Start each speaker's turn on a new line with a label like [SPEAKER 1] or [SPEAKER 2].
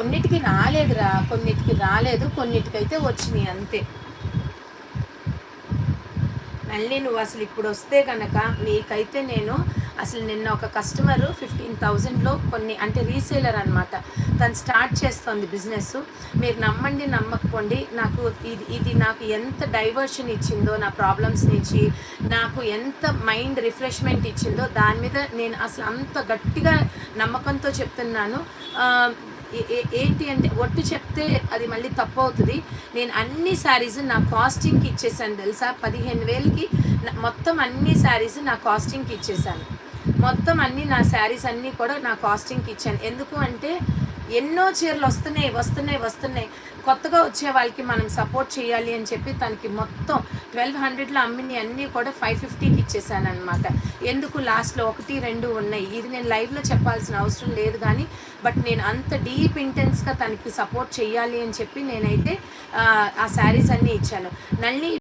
[SPEAKER 1] కొన్నిటికి రాలేదురా, కొన్నిటికి రాలేదు, కొన్నిటికైతే వచ్చినాయి అంతే. మళ్ళీ నువ్వు అసలు ఇప్పుడు వస్తే కనుక నీకైతే నేను అసలు నిన్న ఒక కస్టమరు 15,000లో కొన్ని అంటే రీసేలర్ అనమాట, తను స్టార్ట్ చేస్తుంది బిజినెస్. మీరు నమ్మండి నమ్మకపోండి, నాకు ఇది నాకు ఎంత డైవర్షన్ ఇచ్చిందో నా ప్రాబ్లమ్స్ నుంచి, నాకు ఎంత మైండ్ రిఫ్రెష్మెంట్ ఇచ్చిందో దాని మీద నేను అసలు అంత గట్టిగా నమ్మకంతో చెప్తున్నాను. ఏంటి అంటే ఒట్టు చెప్తే అది మళ్ళీ తప్పు అవుతుంది. నేను అన్ని శారీస్ నా కాస్టింగ్కి ఇచ్చేసాను తెలుసా. 15,000కి మొత్తం అన్ని శారీస్ నా కాస్టింగ్కి ఇచ్చేసాను. మొత్తం అన్నీ నా శారీస్ అన్నీ కూడా నా కాస్టింగ్కి ఇచ్చాను. ఎందుకు అంటే ఎన్నో చీరలు వస్తున్నాయి. కొత్తగా వచ్చే వాళ్ళకి మనం సపోర్ట్ చేయాలి అని చెప్పి తనకి మొత్తం 1,200లో అమ్మిని అన్నీ కూడా 550కి ఇచ్చేసాను అనమాట. ఎందుకు లాస్ట్లో 1, 2 ఉన్నాయి. ఇది నేను లైవ్లో చెప్పాల్సిన అవసరం లేదు కానీ బట్ నేను అంత డీప్ ఇంటెన్స్గా తనకి సపోర్ట్ చేయాలి అని చెప్పి నేనైతే ఆ శారీస్ అన్నీ ఇచ్చాను. నళిని